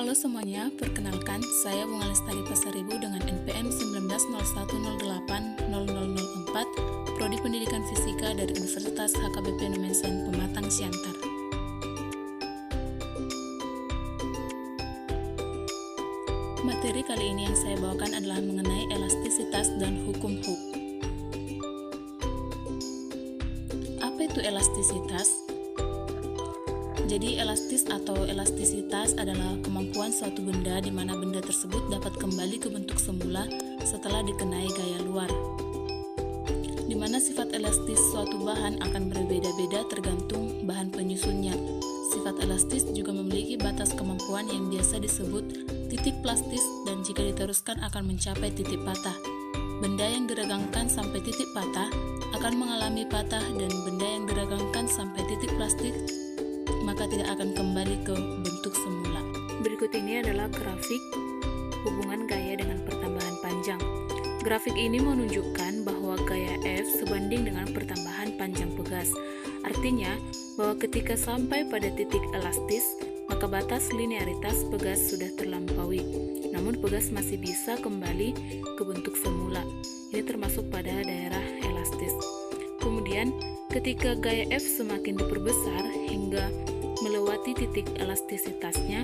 Halo semuanya, perkenalkan saya Bunga Lestari Pasaribu dengan NPM 1901080004, Prodi Pendidikan Fisika dari Universitas HKBP Numensen Pematang Siantar. Materi kali ini yang saya bawakan adalah mengenai elastisitas dan hukum Hooke. Apa itu elastisitas? Jadi elastis atau elastisitas adalah kemampuan suatu benda di mana benda tersebut dapat kembali ke bentuk semula setelah dikenai gaya luar. Di mana sifat elastis suatu bahan akan berbeda-beda tergantung bahan penyusunnya. Sifat elastis juga memiliki batas kemampuan yang biasa disebut titik plastis dan jika diteruskan akan mencapai titik patah. Benda yang diregangkan sampai titik patah akan mengalami patah dan benda yang diregangkan sampai titik plastik maka tidak akan kembali ke bentuk semula. Berikut ini adalah grafik hubungan gaya dengan pertambahan panjang. Grafik ini menunjukkan bahwa gaya F sebanding dengan pertambahan panjang pegas. Artinya bahwa ketika sampai pada titik elastis, maka batas linearitas pegas sudah terlampaui. Namun pegas masih bisa kembali ke bentuk semula. Ini termasuk pada daerah elastis. Kemudian, ketika gaya F semakin diperbesar hingga melewati titik elastisitasnya,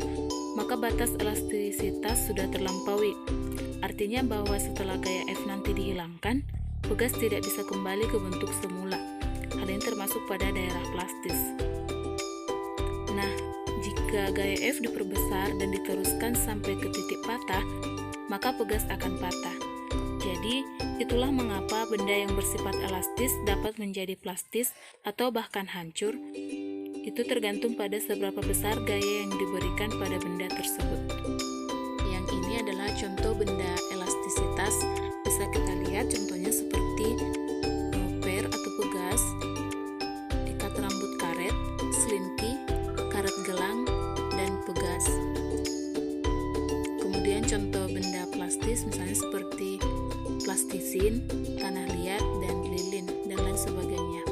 maka batas elastisitas sudah terlampaui. Artinya bahwa setelah gaya F nanti dihilangkan, pegas tidak bisa kembali ke bentuk semula. Hal ini termasuk pada daerah plastis. Nah, jika gaya F diperbesar dan diteruskan sampai ke titik patah, maka pegas akan patah. Jadi, itulah mengapa benda yang bersifat elastis dapat menjadi plastis atau bahkan hancur. Itu tergantung pada seberapa besar gaya yang diberikan pada benda tersebut. Yang ini adalah contoh benda elastisitas. Bisa kita lihat contohnya seperti per atau pegas, ikat rambut karet, selinki, karet gelang, dan pegas. Kemudian contoh benda plastis misalnya seperti plastisin, tanah liat, dan lilin, dan lain sebagainya.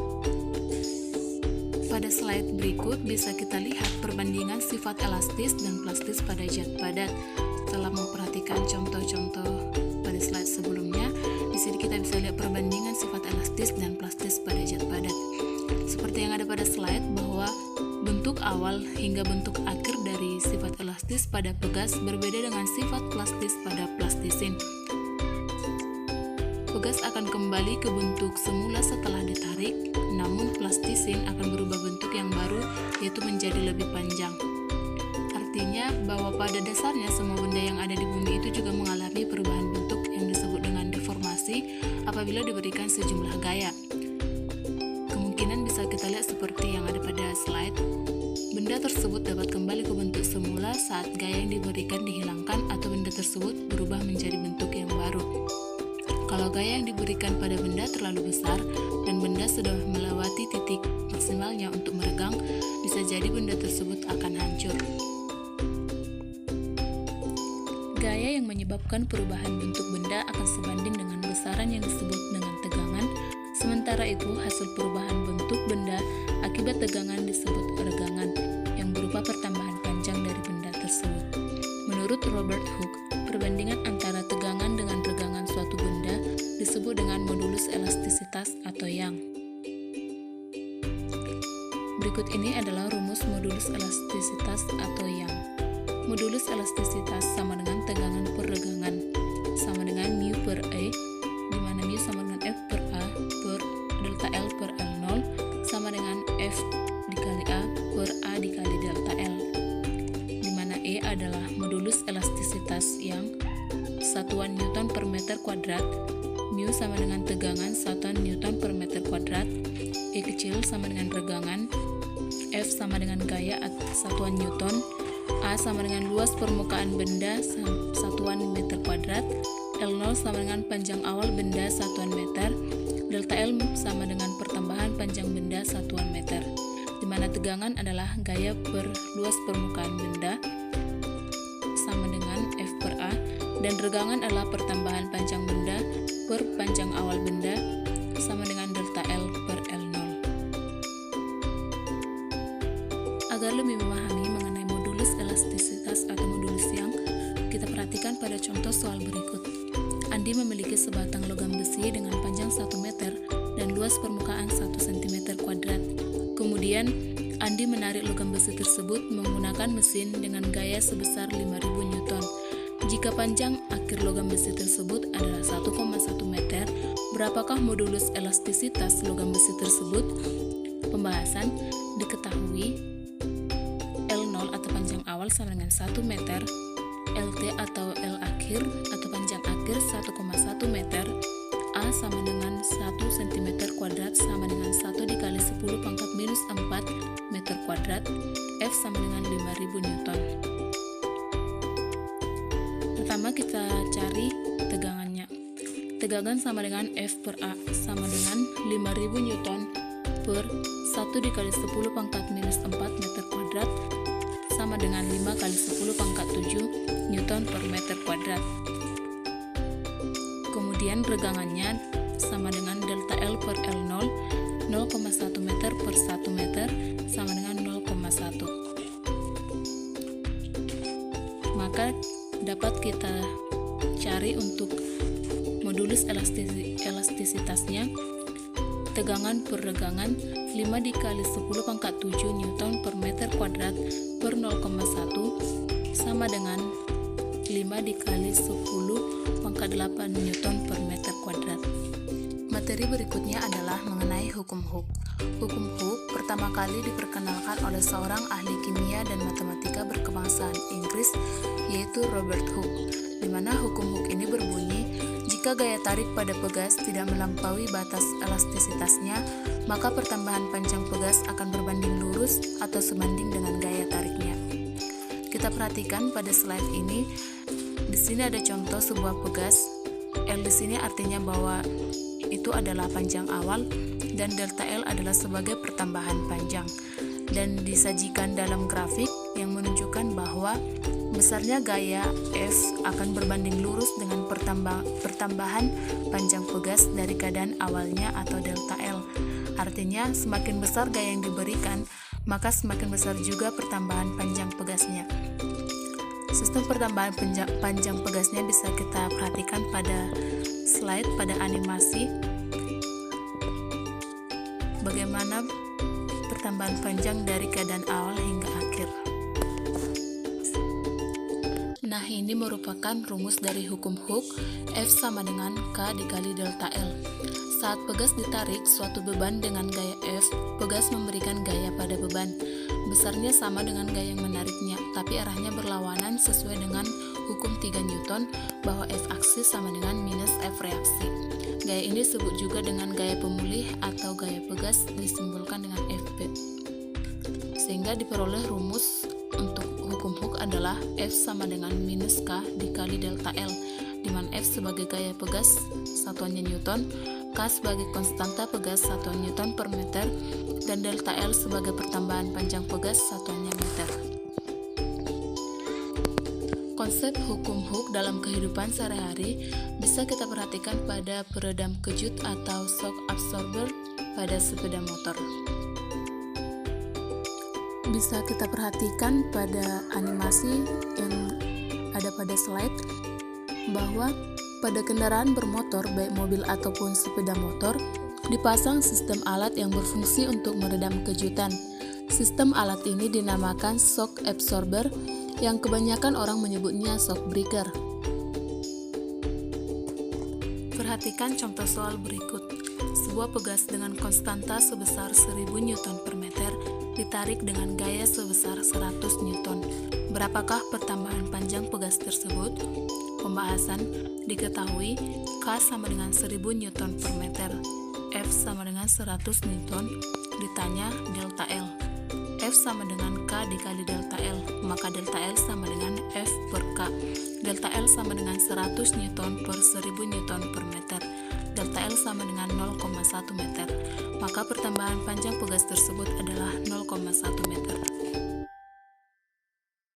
Pada slide berikut bisa kita lihat perbandingan sifat elastis dan plastis pada zat padat. Setelah memperhatikan contoh-contoh pada slide sebelumnya, di sini kita bisa lihat perbandingan sifat elastis dan plastis pada zat padat. Seperti yang ada pada slide bahwa bentuk awal hingga bentuk akhir dari sifat elastis pada pegas berbeda dengan sifat plastis pada plastisin. Pegas akan kembali ke bentuk semula setelah ditarik, namun plastisin akan berubah bentuk yang baru, yaitu menjadi lebih panjang. Artinya bahwa pada dasarnya semua benda yang ada di bumi itu juga mengalami perubahan bentuk yang disebut dengan deformasi apabila diberikan sejumlah gaya. Kemungkinan bisa kita lihat seperti yang ada pada slide. Benda tersebut dapat kembali ke bentuk semula saat gaya yang diberikan dihilangkan atau benda tersebut berubah menjadi bentuk yang baru. Kalau gaya yang diberikan pada benda terlalu besar dan benda sudah melewati titik maksimalnya untuk meregang, bisa jadi benda tersebut akan hancur. Gaya yang menyebabkan perubahan bentuk benda akan sebanding dengan besaran yang disebut dengan tegangan, sementara itu hasil perubahan bentuk benda akibat tegangan disebut regangan, yang berupa pertambahan panjang dari benda tersebut. Menurut Robert Hooke, perbandingan antara tegangan dengan regangan suatu benda disebut dengan modulus elastisitas atau Young. Berikut ini adalah rumus modulus elastisitas atau Young. Modulus elastisitas sama dengan tegangan per regangan sama dengan mu per E, di mana mu sama dengan F per A per delta L per L0 sama dengan F dikali A per A dikali delta L, di mana E adalah modulus elastisitas yang satuan Newton per meter kuadrat, mu sama dengan tegangan satuan Newton per meter kuadrat, E kecil sama dengan regangan, F sama dengan gaya satuan Newton, A sama dengan luas permukaan benda satuan meter kuadrat, L0 sama dengan panjang awal benda satuan meter, delta L sama dengan pertambahan panjang benda satuan meter, di mana tegangan adalah gaya per luas permukaan benda sama dengan F per A, dan regangan adalah pertambahan panjang benda per panjang awal benda sama dengan delta L per L0. Agar lebih memahami mengenai modulus elastisitas atau modulus perhatikan pada contoh soal berikut. Andi memiliki sebatang logam besi dengan panjang 1 meter dan luas permukaan 1 cm kuadrat. Kemudian, Andi menarik logam besi tersebut menggunakan mesin dengan gaya sebesar 5.000 Newton. Jika panjang akhir logam besi tersebut adalah 1,1 meter, berapakah modulus elastisitas logam besi tersebut? Pembahasan. Diketahui L0 atau panjang awal sama dengan 1 meter, LT atau L akhir atau panjang akhir 1,1 meter, A sama dengan 1 cm kuadrat sama dengan 1 dikali 10 pangkat minus 4 meter kuadrat, F sama dengan 5.000 Newton. Pertama kita cari tegangannya. Tegangan sama dengan F per A sama dengan 5.000 Newton per 1 dikali 10 pangkat minus 4 meter kuadrat sama dengan 5 kali 10 pangkat 7 Newton per meter kuadrat. Kemudian regangannya sama dengan delta L per L0, 0,1 meter per 1 meter sama dengan 0,1. Maka dapat kita cari untuk modulus elastisitasnya. Tegangan per regangan 5 dikali 10 pangkat 7 Newton per meter kuadrat per 0,1 sama dengan 5 dikali 10 pangkat 8 Newton per meter kuadrat. Materi berikutnya adalah mengenai hukum Hooke. Hukum Hooke pertama kali diperkenalkan oleh seorang ahli kimia dan matematika berkebangsaan Inggris, yaitu Robert Hooke, di mana hukum Hooke ini berbunyi, jika gaya tarik pada pegas tidak melampaui batas elastisitasnya, maka pertambahan panjang pegas akan berbanding lurus atau sebanding dengan gaya tariknya. Kita perhatikan pada slide ini, di sini ada contoh sebuah pegas. L di sini artinya bahwa itu adalah panjang awal dan delta L adalah sebagai pertambahan panjang, dan disajikan dalam grafik yang menunjukkan bahwa besarnya gaya F akan berbanding lurus dengan pertambahan panjang pegas dari keadaan awalnya atau delta L. Artinya semakin besar gaya yang diberikan, maka semakin besar juga pertambahan panjang pegasnya. Sistem pertambahan panjang pegasnya bisa kita perhatikan pada slide, pada animasi bagaimana pertambahan panjang dari keadaan awal hingga akhir. Nah, ini merupakan rumus dari hukum Hooke, F sama dengan K dikali delta L. Saat pegas ditarik suatu beban dengan gaya F, pegas memberikan gaya pada beban. Besarnya sama dengan gaya yang menariknya, tapi arahnya berlawanan sesuai dengan hukum 3 Newton bahwa F aksis sama dengan minus F reaksi. Gaya ini disebut juga dengan gaya pemulih atau gaya pegas disimbolkan dengan Fp. Sehingga diperoleh rumus untuk hukum Hooke adalah F sama dengan minus K dikali delta L, di mana F sebagai gaya pegas satuannya Newton, K sebagai konstanta pegas satuan Newton per meter, dan delta L sebagai pertambahan panjang pegas satuannya meter. Konsep hukum Hooke dalam kehidupan sehari-hari bisa kita perhatikan pada peredam kejut atau shock absorber pada sepeda motor. Bisa kita perhatikan pada animasi yang ada pada slide bahwa pada kendaraan bermotor baik mobil ataupun sepeda motor dipasang sistem alat yang berfungsi untuk meredam kejutan. Sistem alat ini dinamakan shock absorber yang kebanyakan orang menyebutnya shock breaker. Perhatikan contoh soal berikut. Sebuah pegas dengan konstanta sebesar 1000 Newton per meter ditarik dengan gaya sebesar 100 Newton. Berapakah pertambahan panjang pegas tersebut? Pembahasan. Diketahui K sama dengan 1000 Newton per meter, F sama dengan 100 Newton, ditanya delta L. F sama dengan K dikali delta L, maka delta L sama dengan F per K. Delta L sama dengan 100 Newton per 1000 Newton per meter. Delta L sama dengan 0,1 meter. Maka pertambahan panjang pegas tersebut adalah 0,1 meter.